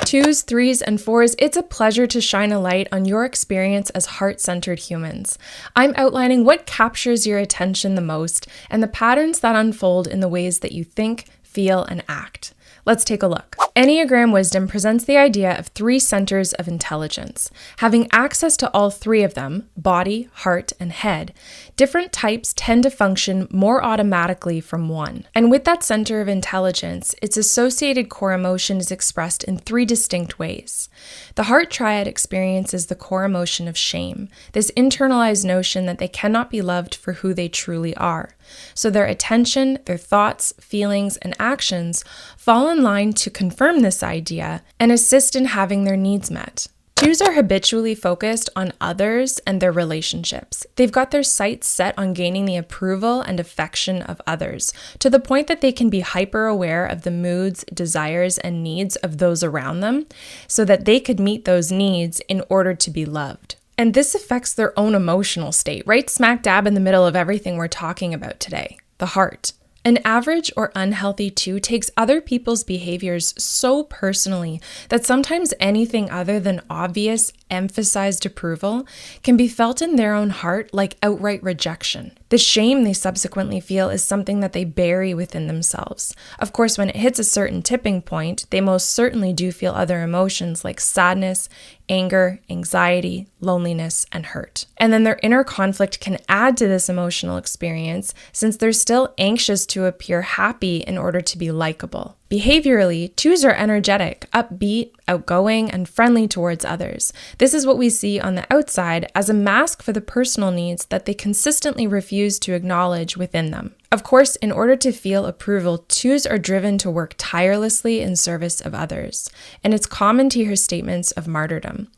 Twos, threes, and fours, it's a pleasure to shine a light on your experience as heart-centered humans. I'm outlining what captures your attention the most and the patterns that unfold in the ways that you think, feel, and act. Let's take a look. Enneagram wisdom presents the idea of three centers of intelligence. Having access to all three of them, body, heart, and head, different types tend to function more automatically from one. And with that center of intelligence, its associated core emotion is expressed in three distinct ways. The Heart Triad experiences the core emotion of shame, this internalized notion that they cannot be loved for who they truly are. So their attention, their thoughts, feelings, and actions fall in line to confirm this idea and assist in having their needs met. Twos are habitually focused on others and their relationships. They've got their sights set on gaining the approval and affection of others, to the point that they can be hyper-aware of the moods, desires, and needs of those around them, so that they could meet those needs in order to be loved. And this affects their own emotional state, right smack dab in the middle of everything we're talking about today, the heart. An average or unhealthy two takes other people's behaviors so personally that sometimes anything other than obvious, emphasized approval can be felt in their own heart like outright rejection. The shame they subsequently feel is something that they bury within themselves. Of course, when it hits a certain tipping point, they most certainly do feel other emotions like sadness, anger, anxiety, loneliness, and hurt. And then their inner conflict can add to this emotional experience since they're still anxious to appear happy in order to be likable. Behaviorally, twos are energetic, upbeat, outgoing, and friendly towards others. This is what we see on the outside as a mask for the personal needs that they consistently refuse to acknowledge within them. Of course, in order to feel approval, twos are driven to work tirelessly in service of others, and it's common to hear statements of martyrdom.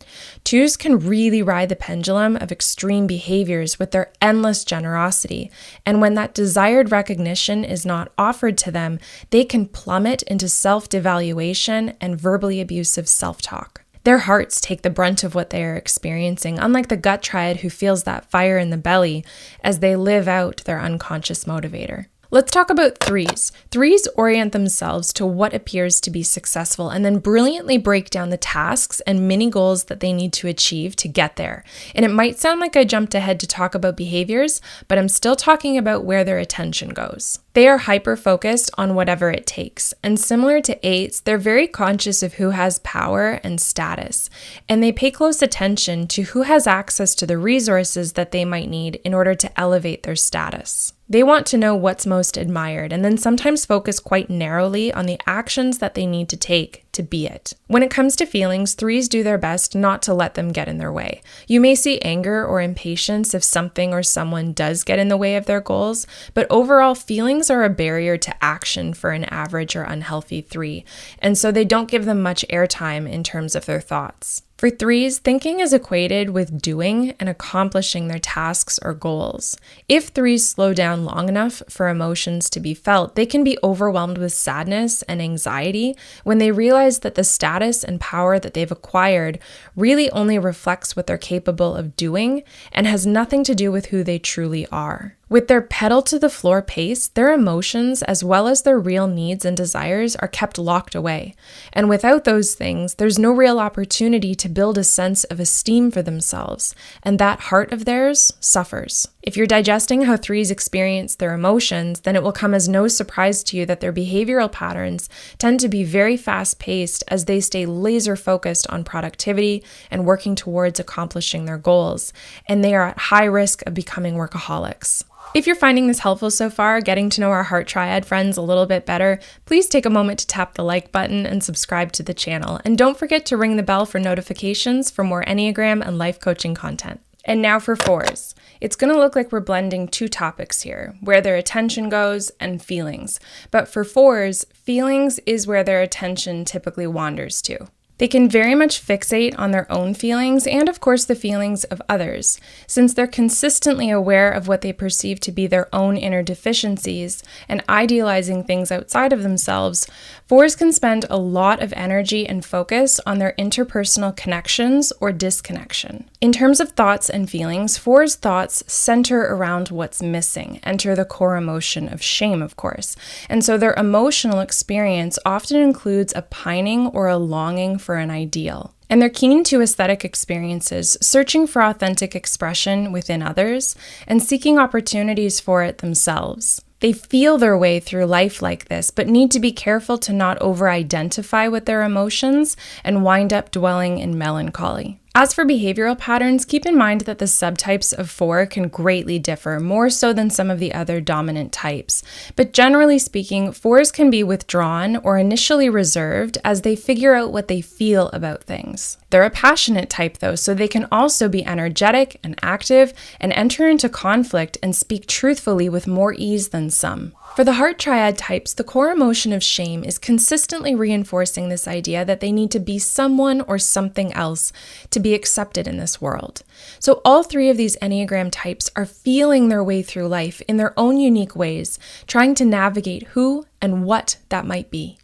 Twos can really ride the pendulum of extreme behaviors with their endless generosity, and when that desired recognition is not offered to them, they can plummet into self-devaluation and verbally abusive self-talk. Their hearts take the brunt of what they are experiencing, unlike the gut triad who feels that fire in the belly as they live out their unconscious motivator. Let's talk about threes. Threes orient themselves to what appears to be successful and then brilliantly break down the tasks and mini goals that they need to achieve to get there. And it might sound like I jumped ahead to talk about behaviors, but I'm still talking about where their attention goes. They are hyper-focused on whatever it takes, and similar to eights, they're very conscious of who has power and status, and they pay close attention to who has access to the resources that they might need in order to elevate their status. They want to know what's most admired, and then sometimes focus quite narrowly on the actions that they need to take to be it. When it comes to feelings, threes do their best not to let them get in their way. You may see anger or impatience if something or someone does get in the way of their goals, but overall, feelings are a barrier to action for an average or unhealthy three, and so they don't give them much airtime in terms of their thoughts. For threes, thinking is equated with doing and accomplishing their tasks or goals. If threes slow down long enough for emotions to be felt, they can be overwhelmed with sadness and anxiety when they realize that the status and power that they've acquired really only reflects what they're capable of doing and has nothing to do with who they truly are. With their pedal-to-the-floor pace, their emotions, as well as their real needs and desires, are kept locked away. And without those things, there's no real opportunity to build a sense of esteem for themselves, and that heart of theirs suffers. If you're digesting how threes experience their emotions, then it will come as no surprise to you that their behavioral patterns tend to be very fast-paced as they stay laser-focused on productivity and working towards accomplishing their goals, and they are at high risk of becoming workaholics. If you're finding this helpful so far, getting to know our Heart Triad friends a little bit better, please take a moment to tap the like button and subscribe to the channel. And don't forget to ring the bell for notifications for more Enneagram and life coaching content. And now for fours. It's going to look like we're blending two topics here, where their attention goes and feelings. But for fours, feelings is where their attention typically wanders to. They can very much fixate on their own feelings and, of course, the feelings of others. Since they're consistently aware of what they perceive to be their own inner deficiencies and idealizing things outside of themselves, fours can spend a lot of energy and focus on their interpersonal connections or disconnection. In terms of thoughts and feelings, fours' thoughts center around what's missing, enter the core emotion of shame, of course. And so their emotional experience often includes a pining or a longing for for an ideal. And they're keen to aesthetic experiences, searching for authentic expression within others and seeking opportunities for it themselves. They feel their way through life like this, but need to be careful to not over-identify with their emotions and wind up dwelling in melancholy. As for behavioral patterns, keep in mind that the subtypes of 4 can greatly differ, more so than some of the other dominant types. But generally speaking, 4s can be withdrawn or initially reserved as they figure out what they feel about things. They're a passionate type though, so they can also be energetic and active and enter into conflict and speak truthfully with more ease than some. For the Heart Triad types, the core emotion of shame is consistently reinforcing this idea that they need to be someone or something else to be accepted in this world. So all 3 of these Enneagram types are feeling their way through life in their own unique ways, trying to navigate who and what that might be.